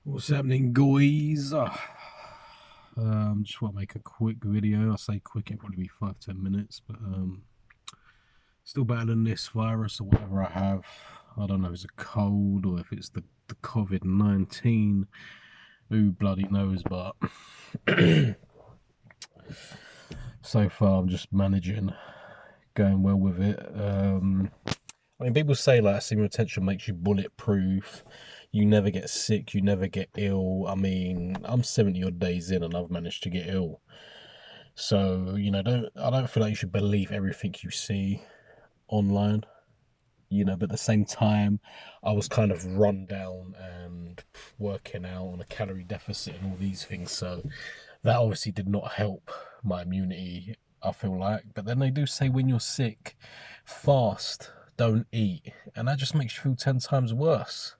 What's happening, guys? Just want to make a quick video. I say quick, it'll probably be 5-10 minutes, but still battling this virus or whatever I have. I don't know if it's a cold or if it's the COVID-19. Who bloody knows? But so far, I'm just managing, going well with it. I mean, people say like semen retention makes you bulletproof. You never get sick. You never get ill. I mean, I'm 70 odd days in and I've managed to get ill. So, I don't feel like you should believe everything you see online. But at the same time, I was kind of run down and working out on a calorie deficit and all these things. So that obviously did not help my immunity, I feel like. But then they do say when you're sick, fast, don't eat. And that just makes you feel 10 times worse.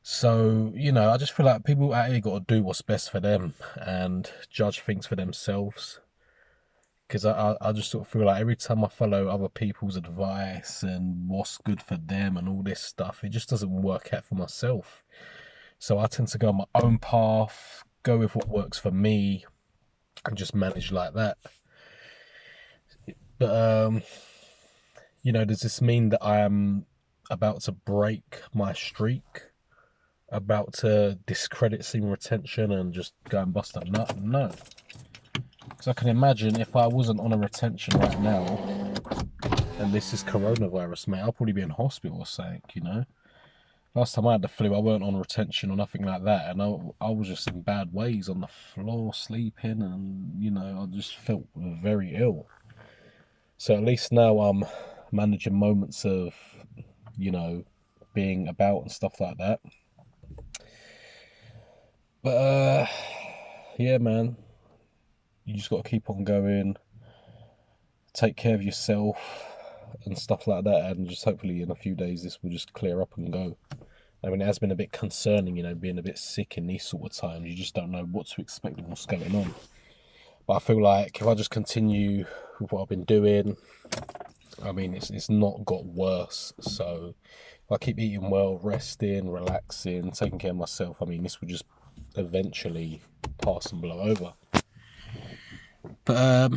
So, I just feel like people out here got to do what's best for them and judge things for themselves. Because I just sort of feel like every time I follow other people's advice and what's good for them and all this stuff, it just doesn't work out for myself. So I tend to go on my own path, go with what works for me, and just manage like that. But, does this mean that I am about to break my streak? About to discredit semen retention and just go and bust a nut? No. Because I can imagine if I wasn't on a retention right now, and this is coronavirus, mate, I'll probably be in hospital or something, Last time I had the flu, I weren't on retention or nothing like that, and I was just in bad ways on the floor, sleeping, and, I just felt very ill. So at least now I'm managing moments of, being about and stuff like that. But, yeah, man, you just got to keep on going, take care of yourself and stuff like that, and just hopefully in a few days this will just clear up and go. I mean, it has been a bit concerning, being a bit sick in these sort of times. You just don't know what to expect and what's going on. But I feel like if I just continue with what I've been doing, I mean, it's not got worse. So if I keep eating well, resting, relaxing, taking care of myself, I mean, this will just eventually pass and blow over. But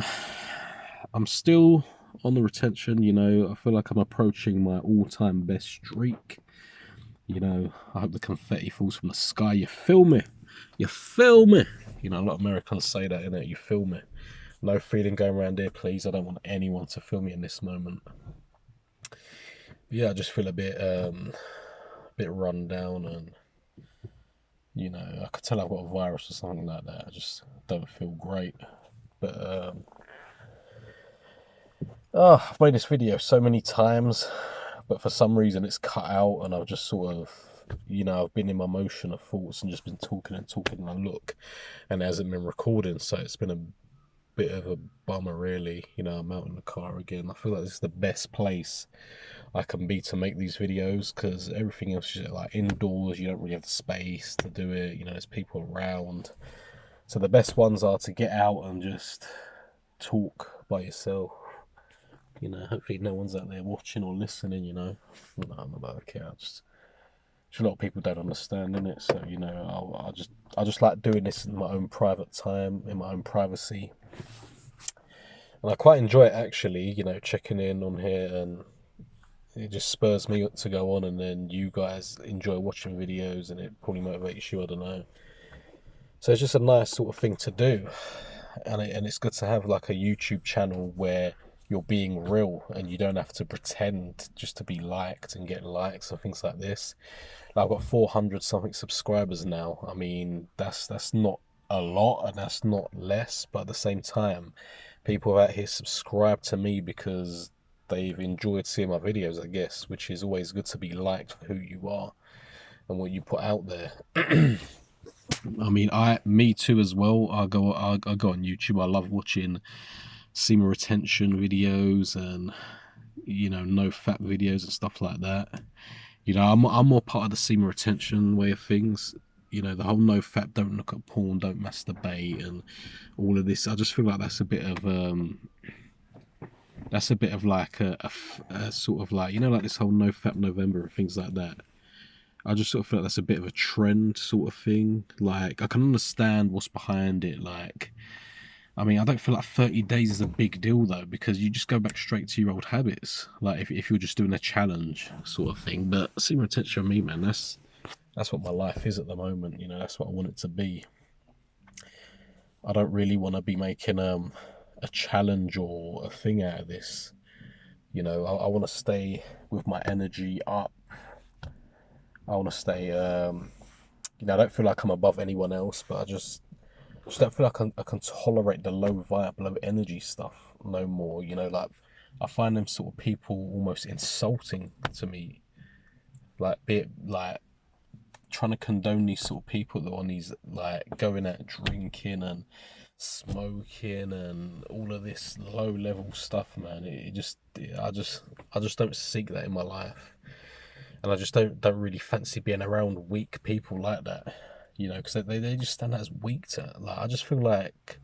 I'm still on the retention, I feel like I'm approaching my all-time best streak. I hope the confetti falls from the sky. You feel me? You feel me? A lot of Americans say that, innit? You feel me? No feeling going around here, please. I don't want anyone to feel me in this moment. But yeah, I just feel a bit run down, and I could tell I've got a virus or something like that. I just don't feel great. But I've made this video so many times, but for some reason it's cut out, and I've just sort of, I've been in my motion of thoughts and just been talking and talking, and I look, and it hasn't been recording, so it's been a bit of a bummer, really. I'm out in the car again. I feel like this is the best place I can be to make these videos, because everything else is like indoors. You don't really have the space to do it. There's people around. So the best ones are to get out and just talk by yourself. Hopefully no one's out there watching or listening, No, I'm not okay. Just a lot of people don't understand, innit? So, I just like doing this in my own private time, in my own privacy. And I quite enjoy it, actually, checking in on here, and it just spurs me to go on, and then you guys enjoy watching videos, and it probably motivates you, I don't know. So it's just a nice sort of thing to do. And it's good to have like a YouTube channel where you're being real and you don't have to pretend just to be liked and get likes and things like this. I've got 400 something subscribers now. I mean, that's not a lot and that's not less, but at the same time, people out here subscribe to me because they've enjoyed seeing my videos, I guess, which is always good to be liked for who you are and what you put out there. I mean, me too as well. I go on YouTube. I love watching semen retention videos and no fat videos and stuff like that. I'm more part of the semen retention way of things. The whole no fat, don't look at porn, don't masturbate, and all of this. I just feel like that's a bit of like a sort of like like this whole no fat November and things like that. I just sort of feel like that's a bit of a trend sort of thing. Like, I can understand what's behind it. Like, I mean, I don't feel like 30 days is a big deal though, because you just go back straight to your old habits. Like, if you're just doing a challenge sort of thing. But semen retention for me, man, that's what my life is at the moment. You know, that's what I want it to be. I don't really want to be making a challenge or a thing out of this. You know, I want to stay with my energy up. I want to stay. You know, I don't feel like I'm above anyone else, but I just don't feel like I can tolerate the low vibe, low energy stuff no more. You know, like, I find them sort of people almost insulting to me. Like, be it like trying to condone these sort of people that are on these, like, going out drinking and smoking and all of this low level stuff, man. I just don't seek that in my life, and I just don't really fancy being around weak people like that. You know, because they just stand out as weak to, like, I just feel like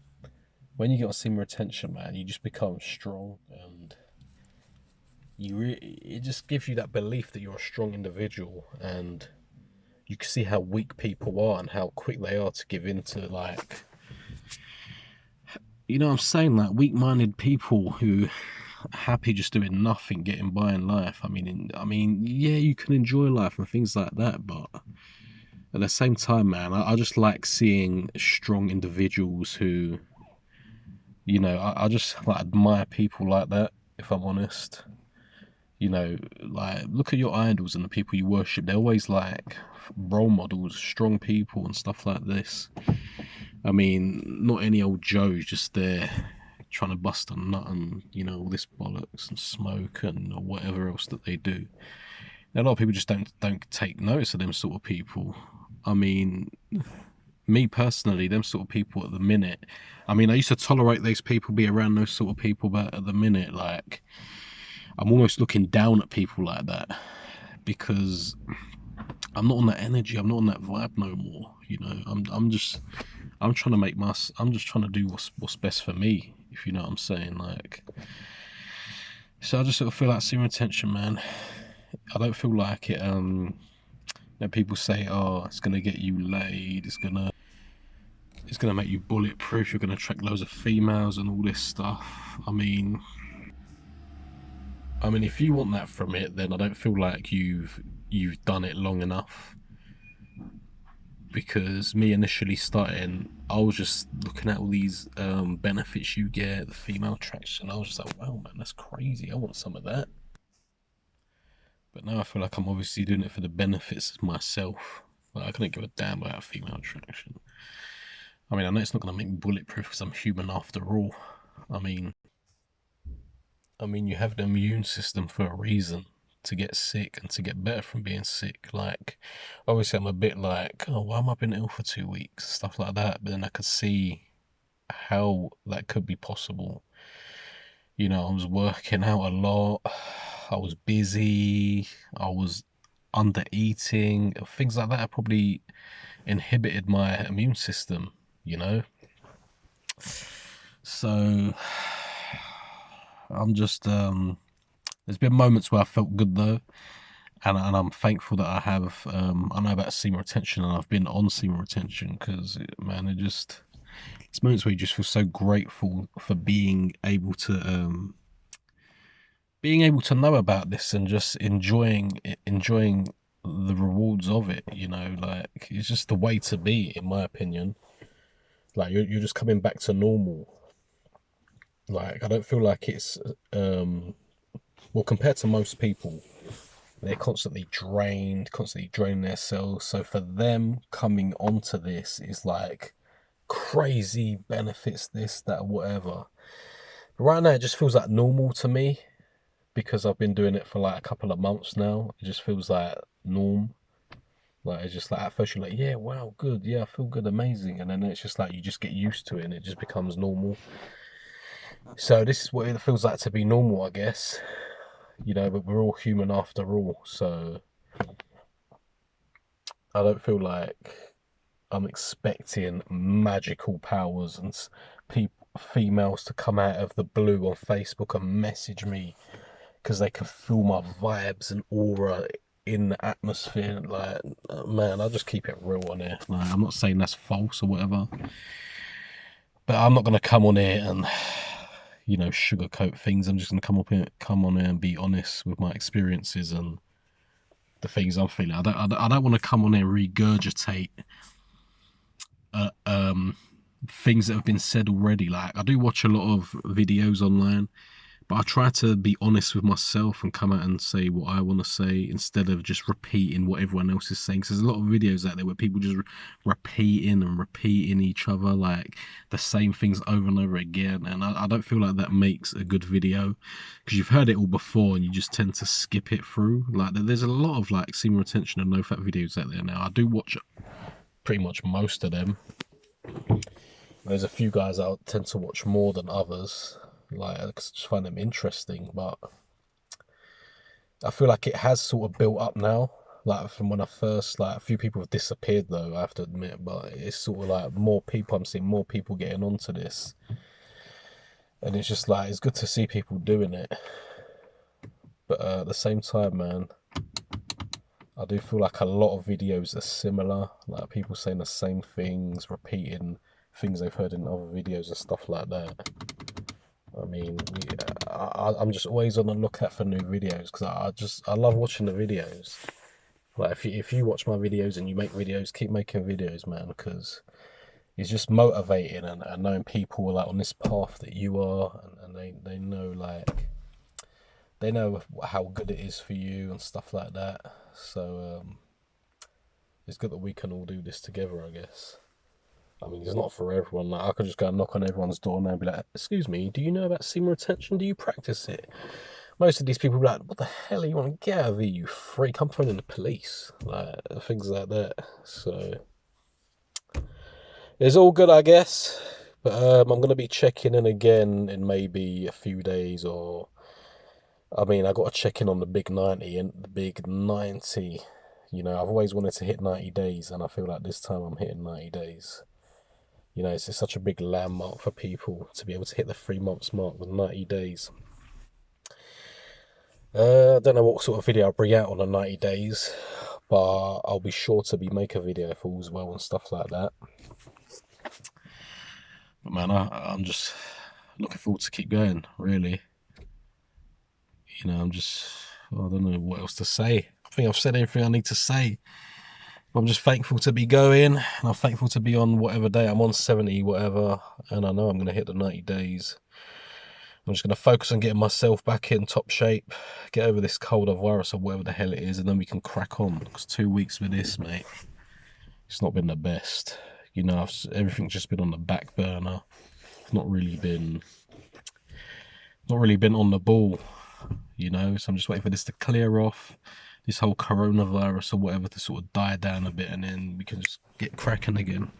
when you get on semen retention, man, you just become strong, and it just gives you that belief that you're a strong individual, and you can see how weak people are and how quick they are to give in to, like, you know what I'm saying, like, weak-minded people who are happy just doing nothing, getting by in life. I mean, yeah, you can enjoy life and things like that, but at the same time, man, I just like seeing strong individuals who, you know, I just like admire people like that, if I'm honest. You know, like, look at your idols and the people you worship. They're always like role models, strong people and stuff like this. I mean, not any old Joe's just there trying to bust a nut and, you know, all this bollocks and smoke and whatever else that they do. A lot of people just don't take notice of them sort of people. I mean, me personally, them sort of people at the minute, I mean, I used to tolerate those people, be around those sort of people, but at the minute, like, I'm almost looking down at people like that, because I'm not on that energy, I'm not on that vibe no more. You know, I'm just trying to I'm just trying to do what's best for me, if you know what I'm saying. Like, so I just sort of feel like semen retention, man. I don't feel like it. You know, people say, oh, it's gonna get you laid, it's gonna make you bulletproof, you're gonna attract loads of females and all this stuff. I mean, if you want that from it, then I don't feel like you've done it long enough. Because me initially starting, I was just looking at all these benefits you get, the female attraction. I was just like, wow, man, that's crazy. I want some of that. But now I feel like I'm obviously doing it for the benefits of myself. Like, I couldn't give a damn about female attraction. I mean, I know it's not going to make me bulletproof because I'm human after all. I mean, you have the immune system for a reason, to get sick and to get better from being sick. Like, obviously I'm a bit like, oh, why am I been ill for 2 weeks, stuff like that. But then I could see how that could be possible. You know, I was working out a lot, I was busy, I was under eating, things like that probably inhibited my immune system, you know. So I'm just there's been moments where I felt good though, and I'm thankful that I have. I know about semen retention, and I've been on semen retention, because, man, it's moments where you just feel so grateful for being able to know about this and just enjoying the rewards of it. You know, like, it's just the way to be, in my opinion. Like, you're just coming back to normal. Like, I don't feel like it's well, compared to most people, they're constantly draining their cells. So for them, coming onto this is like crazy benefits, this, that, whatever. But right now, it just feels like normal to me, because I've been doing it for like a couple of months now. It just feels like norm. Like, it's just like, at first you're like, yeah, wow, good, yeah, I feel good, amazing. And then it's just like, you just get used to it and it just becomes normal. So this is what it feels like to be normal, I guess. You know, but we're all human after all. So I don't feel like I'm expecting magical powers and females to come out of the blue on Facebook and message me because they can feel my vibes and aura in the atmosphere. Like, man, I just keep it real on here. Like, I'm not saying that's false or whatever, but I'm not gonna come on here and, you know, sugarcoat things. I'm just gonna come on here and be honest with my experiences and the things I'm feeling. I don't want to come on here and regurgitate things that have been said already. Like, I do watch a lot of videos online, but I try to be honest with myself and come out and say what I want to say instead of just repeating what everyone else is saying. So there's a lot of videos out there where people just repeating each other, like the same things over and over again. And I don't feel like that makes a good video, because you've heard it all before and you just tend to skip it through. Like, there's a lot of like semen retention and no fat videos out there now. I do watch pretty much most of them. There's a few guys I tend to watch more than others. Like, I just find them interesting, but I feel like it has sort of built up now. Like, from when I first, like, a few people have disappeared though, I have to admit, but it's sort of like more people, I'm seeing more people getting onto this. And it's just like, it's good to see people doing it. But at the same time, man, I do feel like a lot of videos are similar. Like, people saying the same things, repeating things they've heard in other videos and stuff like that. I mean, I'm just always on the lookout for new videos, because I love watching the videos. Like, if you watch my videos and you make videos, keep making videos, man, because it's just motivating, and knowing people are like on this path that you are, and they know, like, they know how good it is for you and stuff like that. So it's good that we can all do this together, I guess. I mean, it's not for everyone. Like, I could just go and knock on everyone's door now and be like, excuse me, do you know about semen retention? Do you practice it? Most of these people will be like, what the hell, you want to get out of here, you freak? I'm phoning the police. Like, things like that. So it's all good, I guess. But I'm going to be checking in again in maybe a few days, or, I mean, I got to check in on the big 90 and the big 90. You know, I've always wanted to hit 90 days, and I feel like this time I'm hitting 90 days. You know, it's such a big landmark for people to be able to hit the 3 months mark with 90 days. I don't know what sort of video I'll bring out on the 90 days, but I'll be sure to make a video if all's well and stuff like that. But man, I'm just looking forward to keep going, really. You know, I don't know what else to say. I think I've said everything I need to say. I'm just thankful to be going, and I'm thankful to be on whatever day. I'm on 70, whatever, and I know I'm going to hit the 90 days. I'm just going to focus on getting myself back in top shape, get over this cold or virus or whatever the hell it is, and then we can crack on. Because 2 weeks with this, mate, it's not been the best. You know, everything's just been on the back burner. I've not really been on the ball, you know, so I'm just waiting for this to clear off, this whole coronavirus or whatever to sort of die down a bit, and then we can just get cracking again.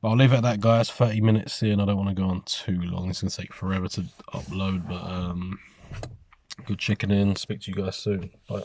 But I'll leave it at that, guys. 30 minutes here, and I don't want to go on too long. It's going to take forever to upload, but good checking in. Speak to you guys soon. Bye.